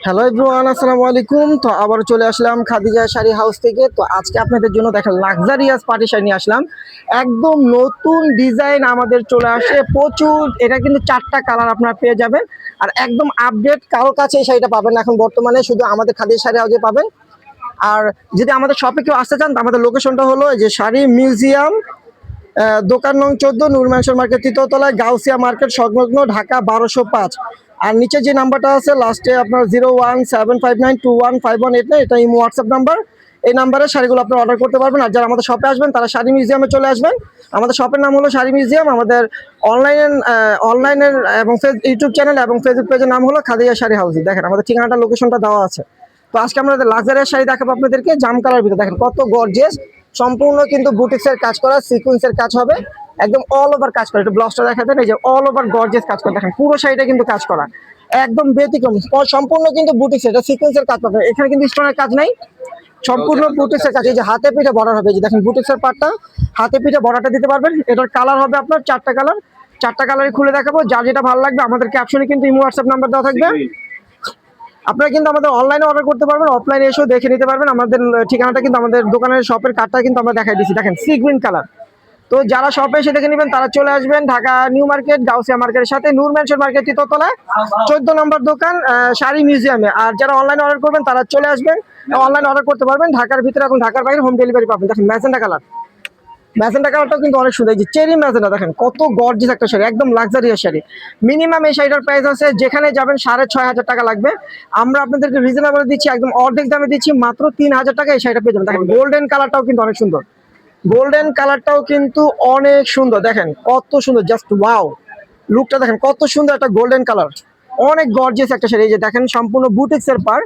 Hello everyone, আসসালামু আলাইকুম। তো আবার চলে আসলাম খাদিজা শাড়ি হাউস থেকে। তো আজকে আপনাদের জন্য দেখেন লাক্সারিয়াস পার্টি শাড়ি নিয়ে আসলাম। একদম নতুন ডিজাইন আমাদের চলে আসে প্রচুর। এটা কিন্তু 4টা কালার আপনারা পেয়ে যাবেন। আর একদম আপডেট, কারোর কাছে এই শাড়িটা পাবেন না এখন বর্তমানে, শুধু আমাদের খাদিজা শাড়ি হাউসে পাবেন। আর যদি আমাদের শপে কেউ আসতে চান, তো আমাদের লোকেশনটা হলো এই যে শাড়ি মিউজিয়াম, দোকান নং 14, নূর ম্যানশন মার্কেট, তৃতীয়তলায়, গাউসিয়া মার্কেট সংলগ্ন, ঢাকা 1205। আর নিচে যে নাম্বারটা আছে লাস্টে আপনার 01759215189, এটা ইমো হোয়াটসঅ্যাপ নাম্বার। এই নাম্বারে শাড়িগুলো আপনারা অর্ডার করতে পারবেন। আর যারা আমাদের শপে আসবেন তারা শাড়ি মিউজিয়ামে চলে আসবেন। আমাদের শপের নাম হলো শাড়ি মিউজিয়াম। আমাদের অনলাইনের এবং ইউটিউব চ্যানেল এবং ফেসবুক পেজের নাম হলো খাদিজা শাড়ি হাউস। দেখেন আমাদের ঠিকানাটা, লোকেশনটা দেওয়া আছে। তো আজকে আমরা লাক্সারিয়াস শাড়ি দেখাবো আপনাদেরকে জাম কালার ভিতরে। দেখেন কত গর্জিয়াস, সম্পূর্ণ কিন্তু বুটিক্সের কাজ করা, সিকোয়েন্সের কাজ হবে, একদম অল ওভার কাজ করা। একটু ব্লাউজটা দেখা দেন, এই যে অল ওভার গর্জিয়াস কাজ করা। দেখেন পুরো শাড়িটা কিন্তু কাজ করা, একদম ব্যতিক্রম, সম্পূর্ণ কিন্তু বুটিক্স। এটা সিকোয়েন্সের কাজ পাবেন, এখানে কিন্তু স্টোনের কাজ নাই, সম্পূর্ণ বুটিক্সের কাজ। এই যে হাতে পিঠে বর্ডার হবে, এই যে দেখেন বুটিক্সের পার্টটা, হাতে পিঠে বর্ডারটা দিতে পারবেন। এটার কালার হবে আপনার 4টা কালার। 4টা কালারই খুলে দেখাবো, যার যেটা ভালো লাগবে আমাদের ক্যাপশনে কিন্তু ইমো হোয়াটসঅ্যাপ নাম্বার দেওয়া থাকবে। আপনারা কিন্তু আমাদের অনলাইনে অর্ডার করতে পারবেন, অফলাইনে এসেও দেখে নিতে পারবেন। আমাদের ঠিকানাটা কিন্তু আমাদের দোকানের শপের কার্ডটা কিন্তু আমরা দেখাই দিচ্ছি। দেখেন সি গ্রিন কালার। তো যারা শপে এসে দেখে নেবেন তারা চলে আসবেন ঢাকা নিউ মার্কেট, গাউসিয়া মার্কেটের সাথে, নূর ম্যানশন মার্কেট তৃতীয়তলায়, 14 নম্বর দোকান, শাড়ি মিউজিয়ামে। আর যারা অনলাইনে অর্ডার করবেন তারা চলে আসবেন, অনলাইনে অর্ডার করতে পারবেন। ঢাকার ভিতরে এবং ঢাকার বাইরে হোম ডেলিভারি পাবেন। দেখেন ম্যাজেন্টা কালার, ম্যাজেন্টা কালারটাও কিন্তু অনেক সুন্দর। এই যে চেরি ম্যাজেন্টা, দেখেন কত গর্জিয়াস একটা শাড়ি, একদম লাক্সারিয়াস শাড়ি। মিনিমাম এই শাড়িটার প্রাইস আছে, যেখানে যাবেন 6,500 টাকা লাগবে। আমরা আপনাদেরকে রিজনেবল দিচ্ছি, একদম অর্ধেক দামে দিচ্ছি, মাত্র 3,000 টাকা এই শাড়িটা পেয়ে যাবেন। দেখেন গোল্ডেন কালারটাও কিন্তু অনেক সুন্দর, গোল্ডেন কালারটাও কিন্তু অনেক সুন্দর। দেখেন কত সুন্দর, জাস্ট ওয়াও, লুকটা দেখেন কত সুন্দর, একটা গোল্ডেন কালার, অনেক গর্জিয়াস একটা শাড়ি। এই যে দেখেন সম্পূর্ণ বুটিক্সের পার।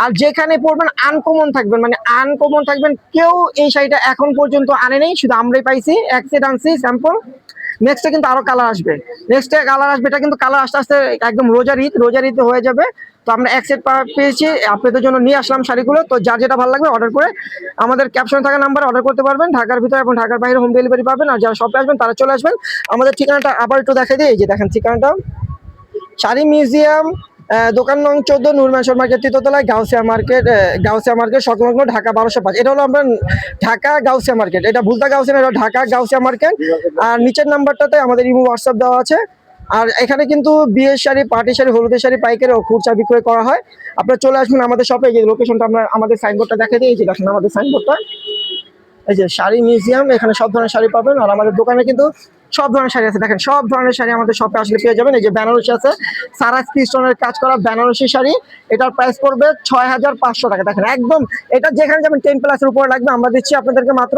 আর যেখানে পরবেন আনকমন থাকবেন, মানে আনকমন থাকবেন, কেউ এই শাড়িটা এখন পর্যন্ত আনে নেই, শুধু আমরাই পাইছি, এক সেট আনছি স্যাম্পল। নেক্সটে কিন্তু আরো কালার আসবে, নেক্সটে কালার আসবে। এটা কিন্তু কালার আস্তে আস্তে একদম রোজার ঈদ হয়ে যাবে। তো আমরা এক সেট পেয়েছি, আপনাদের জন্য নিয়ে আসলাম শাড়িগুলো। তো যার যেটা ভালো লাগবে অর্ডার করে আমাদের ক্যাপশনে থাকা নাম্বারে অর্ডার করতে পারবেন। ঢাকার ভিতরে এবং ঢাকার বাইরে হোম ডেলিভারি পাবেন। আর যারা শপে আসবেন তারা চলে আসবেন। আমাদের ঠিকানাটা আবার একটু দেখাই দিই, এই যে দেখেন ঠিকানাটা, শাড়ি মিউজিয়াম, দোকান নং 14, নূর ম্যানশন মার্কেট তৃতীয়তলায়, গাউসিয়া মার্কেট সংলগ্ন, ঢাকা 1205। এটা হলো আমরা ঢাকা গাউসিয়া মার্কেট, এটা ভুলতা গাউসিয়া না, এটা ঢাকা গাউসিয়া মার্কেট। আর নিচের নাম্বারটাতে আমাদের ইমো হোয়াটসঅ্যাপ দেওয়া আছে। আর এখানে কিন্তু বিয়ের শাড়ি, পার্টি শাড়ি, হলুদের শাড়ি পাইকারি ও খুচরা বিক্রয় করা হয়। আপনারা চলে আসবেন আমাদের শপে। এই যে লোকেশনটা আমরা আমাদের সাইনবোর্ডটা দেখে দিই, এই যে দেখেন আমাদের সাইনবোর্ডটা, এই যে শাড়ি মিউজিয়াম, এখানে সব ধরনের শাড়ি পাবেন। আর আমাদের দোকানে কিন্তু সব ধরনের শাড়ি আছে, দেখেন সব ধরনের শাড়ি আমাদের শপে আসলে পেয়ে যাবেন। এই যে বেনারসি আছে, সারা স্টোনের কাজ করা বেনারসি শাড়ি, এটার প্রাইস পড়বে 6,500 টাকা। দেখেন একদম, এটা যেখানে যাবেন 10+ উপরে লাগবে, আমরা দিচ্ছি আপনাদেরকে মাত্র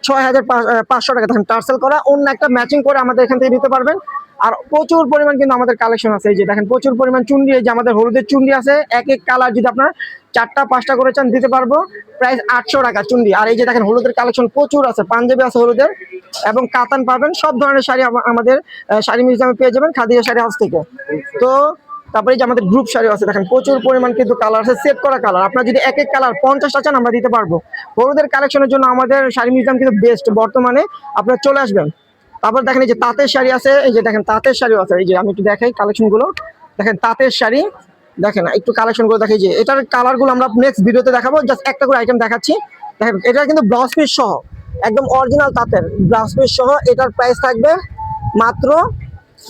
6,500 টাকা। দেখেন টার্সেল করা, অন্য একটা ম্যাচিং করে আমাদের এখান থেকে নিতে পারবেন। আর প্রচুর পরিমাণ কিন্তু আমাদের কালেকশন আছে। এই যে দেখেন প্রচুর পরিমাণ চুন্ডি, এই যে আমাদের হলুদের চুন্ডি আছে, এক এক কালার যদি আপনার 4টা 5টা করে চান দিতে পারবো, প্রাইস 800 টাকা চুন্ডি। আর এই যে দেখেন হলুদের কালেকশন প্রচুর আছে, পাঞ্জাবি আছে হলুদের, এবং কাতান পাবেন। সব ধরনের শাড়ি আমাদের শাড়ি মিউজিয়ামে পেয়ে যাবেন খাদিজা শাড়ি হাউস থেকে। তো তারপরে যে আমাদের গ্রুপ শাড়ি আছে, দেখেন প্রচুর পরিমাণ কিন্তু কালার আছে, সেট করা কালার। আপনার যদি এক এক কালার 50টা চান আমরা দিতে পারবো। হলুদের কালেকশনের জন্য আমাদের শাড়ি মিউজিয়াম কিন্তু বেস্ট বর্তমানে, আপনারা চলে আসবেন। তারপর দেখেন এই যে তাঁতের শাড়ি আছে, এই যে দেখেন তাঁতের শাড়িও আছে। এই যে আমি একটু দেখাই কালেকশন গুলো, দেখেন তাঁতের শাড়ি, দেখেন একটু কালেকশন গুলো দেখি। যে এটার কালার গুলো আমরা নেক্সট ভিডিওতে দেখাবো, জাস্ট একটা করে আইটেম দেখাচ্ছি। দেখেন এটা কিন্তু ব্লাউজ পিস সহ, একদম অরিজিনাল তাঁতের ব্লাউজ পিস সহ, এটার প্রাইস থাকবে মাত্র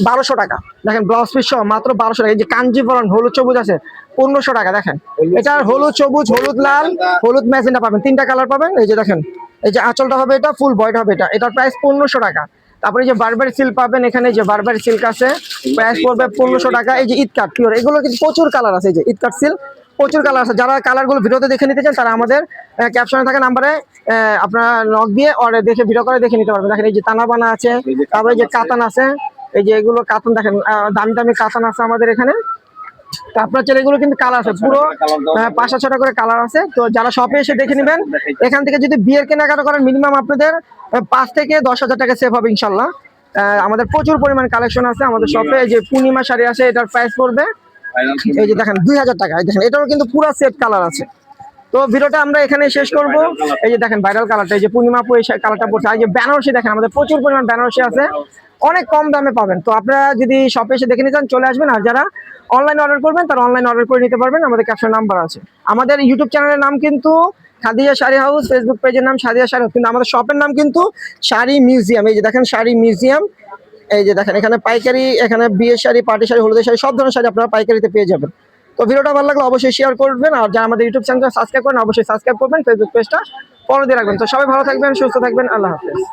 1200 টাকা। দেখেন ব্লাউজ পিস সহ মাত্র 1200 টাকা। এই যে কাঞ্জিভরণ হলুদ সবুজ আছে, 1500 টাকা। দেখেন এটার হলুদ সবুজ, হলুদ লাল, হলুদ ম্যাজেন্টা পাবেন, 3টা কালার পাবেন। এই যে দেখেন, এই যে আঁচলটা হবে এটা, ফুল বয়টা হবে এটা, এটার প্রাইস 1500 টাকা। তারপরে যে বারবারি সিল্ক পাবেন, এখানে যে বারবারি সিল্ক আছে, প্রাইস পড়বে 1500 টাকা। এই যে ইটকাট পিওর, এগুলো কিন্তু প্রচুর কালার আছে। এই যে ইটকাট সিল্ক প্রচুর কালার আছে। যারা কালারগুলো ভিডিওতে দেখে নিতে চান তারা আমাদের ক্যাপশনে থাকা নাম্বারে আপনারা নক দিয়ে অর্ডার দেখে ভিডিও করে দেখে নিতে পারবেন। দেখেন এই যে তানা বানা আছে, তারপরে যে কাতান আছে, এই যে এগুলো কাতান, দেখেন দামি দামি কাতান আছে আমাদের এখানে। তো আপনার ছেলেগুলো কিন্তু কালার আছে পুরো 5-6টা করে কালার আছে। তো যারা শপে এসে দেখে নেবেন, এখান থেকে যদি বিয়ের কেনাকাটা করেন মিনিমাম আপনাদের 5 থেকে 10,000 টাকা সেভ হবে ইনশাল্লাহ। আমাদের প্রচুর পরিমাণ কালেকশন আছে আমাদের শপে। এই যে পূর্ণিমা শাড়ি আছে, এটার প্রাইস পড়বে এই যে দেখেন 2,000 টাকা। দেখেন এটারও কিন্তু পুরো সেট কালার আছে। তো ভিডিওটা আমরা এখানে শেষ করব। এই যে দেখেন ভাইরাল কালারটা, এই যে পূর্ণিমা আপু এই কালারটা পড়ছে। এই যে বেনারসি, দেখেন আমাদের প্রচুর পরিমাণ বেনারসি আছে, অনেক কম দামে পাবেন। তো আপনারা যদি শপে এসে দেখে নিতে চান চলে আসবেন, আর যারা অনলাইন অর্ডার করবেন তারা অনলাইন অর্ডার করে নিতে পারবেন, আমাদের ক্যাপশন নাম্বার আছে। আমাদের ইউটিউব চ্যানেলের নাম কিন্তু সাদিয়া শাড়ি হাউস, ফেসবুক পেজের নাম সাদিয়া শাড়ি হাউস, কিন্তু আমাদের শপের নাম কিন্তু শাড়ি মিউজিয়াম। এই যে দেখেন শাড়ি মিউজিয়াম, এই যে দেখেন এখানে পাইকারি, এখানে বিয়ের শাড়ি, পার্টি শাড়ি, হলুদের শাড়ি, সব ধরনের শাড়ি আপনারা পাইকারিতে পেয়ে যাবেন। তো ভিডিওটা ভালো লাগলে অবশ্যই শেয়ার করবেন, আর যারা আমাদের ইউটিউব চ্যানেলটা সাবস্ক্রাইব করেন অবশ্যই সাবস্ক্রাইব করবেন, ফেসবুক পেজটা ফলো দিয়ে রাখবেন। তো সবাই ভালো থাকবেন, সুস্থ থাকবেন, আল্লাহ হাফেজ।